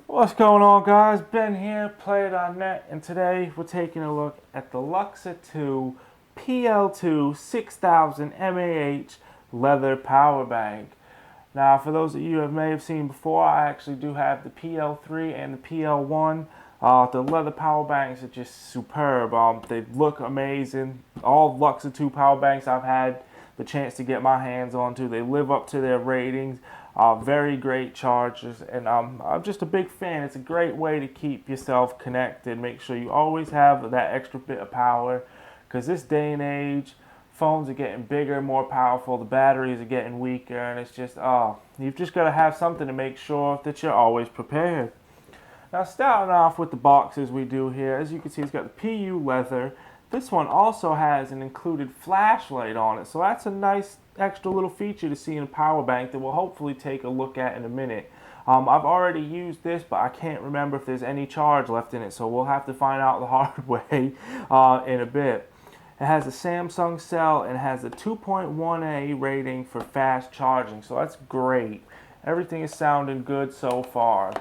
What's going on, guys? Ben here, Player.net, and today we're taking a look at the Luxa2 PL2 6000 mAh leather power bank. Now, for those of you who may have seen before, I actually do have the PL3 and the PL1. The leather power banks are just superb. They look amazing. All Luxa2 power banks I've had the chance to get my hands onto, they live up to their ratings. Very great chargers, and I'm just a big fan. It's a great way to keep yourself connected. Make sure you always have that extra bit of power, because this day and age, phones are getting bigger, more powerful, the batteries are getting weaker, and it's just, you've just got to have something to make sure that you're always prepared. Now, starting off with the boxes we do here, as you can see, it's got the PU leather. This one also has an included flashlight on it, so that's a nice extra little feature to see in a power bank that we'll hopefully take a look at in a minute. I've already used this, but I can't remember if there's any charge left in it, so we'll have to find out the hard way in a bit. It has a Samsung cell and has a 2.1A rating for fast charging, so that's great. Everything is sounding good so far.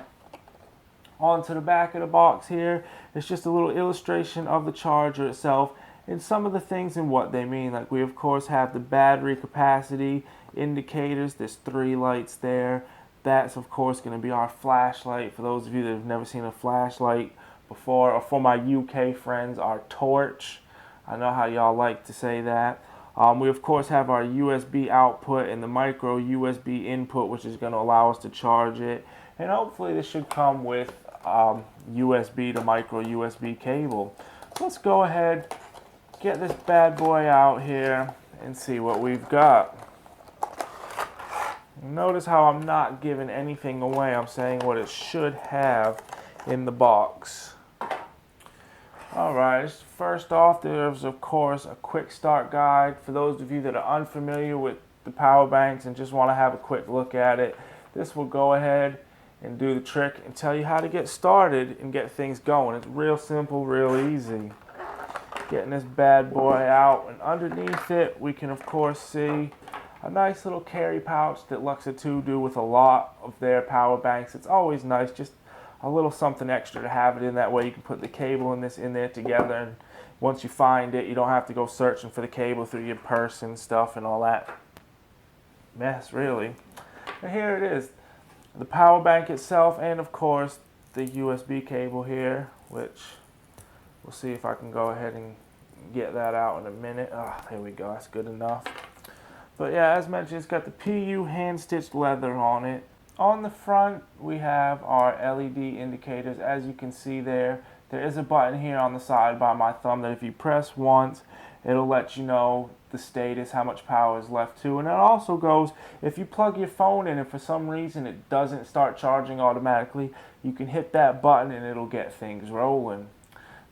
On to the back of the box here, it's just a little illustration of the charger itself and some of the things and what they mean. Like, we of course have the battery capacity indicators. There's 3 lights there. That's of course going to be our flashlight. For those of you that have never seen a flashlight before, or for my UK friends, our torch. I know how y'all like to say that. We of course have our USB output and the micro USB input, which is going to allow us to charge it. And hopefully this should come with USB to micro USB cable. So let's go ahead, get this bad boy out here and see what we've got. Notice how I'm not giving anything away. I'm saying what it should have in the box. Alright, first off, there's of course a quick start guide. For those of you that are unfamiliar with the power banks and just want to have a quick look at it, this will go ahead and do the trick and tell you how to get started and get things going. It's real simple, real easy. Getting this bad boy out, and underneath it we can of course see a nice little carry pouch that Luxa2 do with a lot of their power banks. It's always nice, just a little something extra to have it in. That way you can put the cable and this in there together, and once you find it, you don't have to go searching for the cable through your purse and stuff and all that mess, really. And here it is, the power bank itself, and of course the USB cable here, which we'll see if I can go ahead and get that out in a minute. There we go, that's good enough. But yeah, as mentioned, it's got the PU hand-stitched leather on it. On the front, we have our LED indicators. As you can see there is a button here on the side by my thumb that if you press once, it'll let you know the status, how much power is left to. And it also goes, if you plug your phone in and for some reason it doesn't start charging automatically, you can hit that button and it'll get things rolling.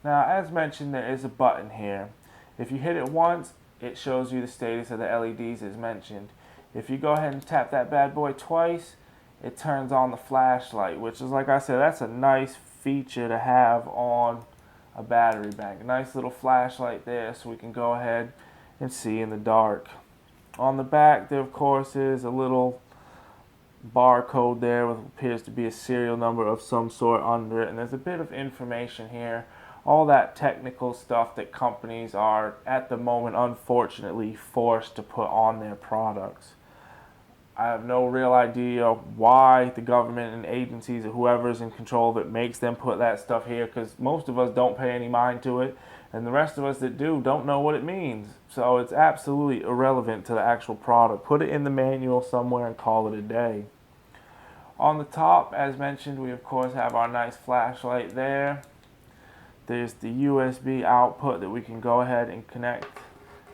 Now, as mentioned, there is a button here. If you hit it once, it shows you the status of the LEDs as mentioned. If you go ahead and tap that bad boy twice, it turns on the flashlight, which is, like I said, that's a nice feature to have on a battery bank. A nice little flashlight there so we can go ahead and see in the dark. On the back, there of course is a little barcode there with what appears to be a serial number of some sort under it, and there's a bit of information here. All that technical stuff that companies are, at the moment, unfortunately, forced to put on their products. I have no real idea why the government and agencies or whoever's in control of it makes them put that stuff here, because most of us don't pay any mind to it, and the rest of us that do don't know what it means. So it's absolutely irrelevant to the actual product. Put it in the manual somewhere and call it a day. On the top, as mentioned, we of course have our nice flashlight there. There's the USB output that we can go ahead and connect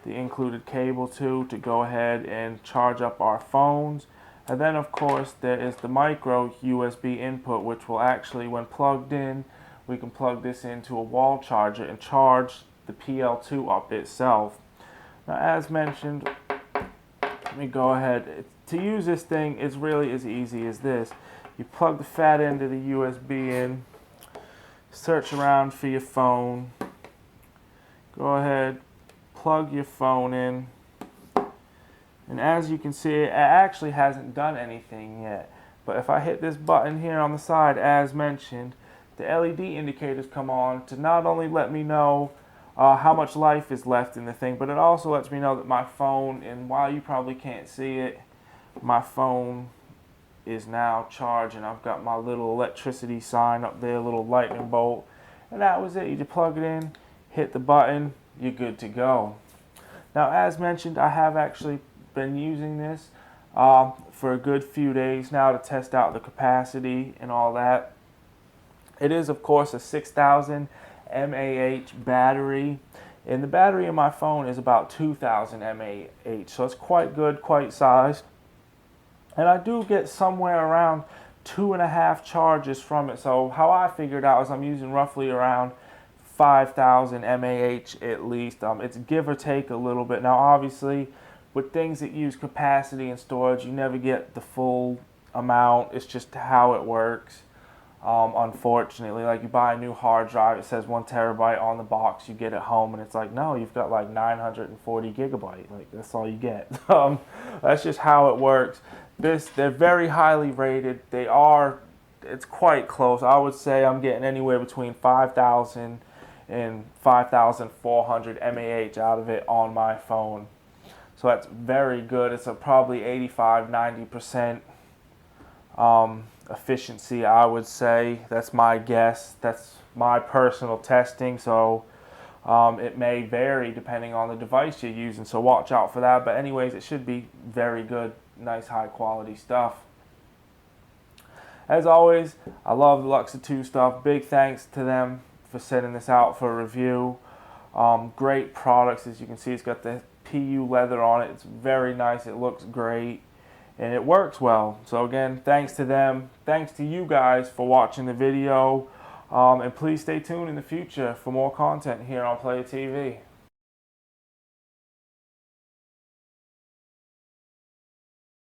the included cable to go ahead and charge up our phones. And then of course there is the micro USB input, which will actually, when plugged in, we can plug this into a wall charger and charge the PL2 up itself. Now, as mentioned, let me go ahead. To use this thing, it's really as easy as this. You plug the fat end of the USB in, search around for your phone, go ahead, plug your phone in, And as you can see, it actually hasn't done anything yet. But if I hit this button here on the side, as mentioned, the LED indicators come on to not only let me know how much life is left in the thing, but it also lets me know that my phone, and while you probably can't see it, my phone is now charged, and I've got my little electricity sign up there, little lightning bolt, and that was it. You just plug it in, hit the button, you're good to go. Now, as mentioned, I have actually been using this for a good few days now to test out the capacity and all that. It is, of course, a 6,000 mAh battery, and the battery in my phone is about 2,000 mAh, so it's quite good, quite sized. And I do get somewhere around 2.5 charges from it. So how I figured out is I'm using roughly around 5,000 mAh at least. It's give or take a little bit. Now obviously with things that use capacity and storage, you never get the full amount. It's just how it works. Unfortunately, like you buy a new hard drive, it says 1 terabyte on the box, you get it home and it's like, no, you've got like 940 gigabyte. Like that's all you get. That's just how it works. They're very highly rated. It's quite close. I would say I'm getting anywhere between 5,000 and 5,400 mAh out of it on my phone. So that's very good. It's a probably 85-90% efficiency, I would say. That's my guess. That's my personal testing. So it may vary depending on the device you're using. So watch out for that. But anyways, it should be very good. Nice high quality stuff. As always, I love the Luxa2 stuff. Big thanks to them for sending this out for review. Great products. As you can see, it's got the PU leather on it. It's very nice. It looks great and it works well. So again, thanks to them. Thanks to you guys for watching the video, and please stay tuned in the future for more content here on Player TV.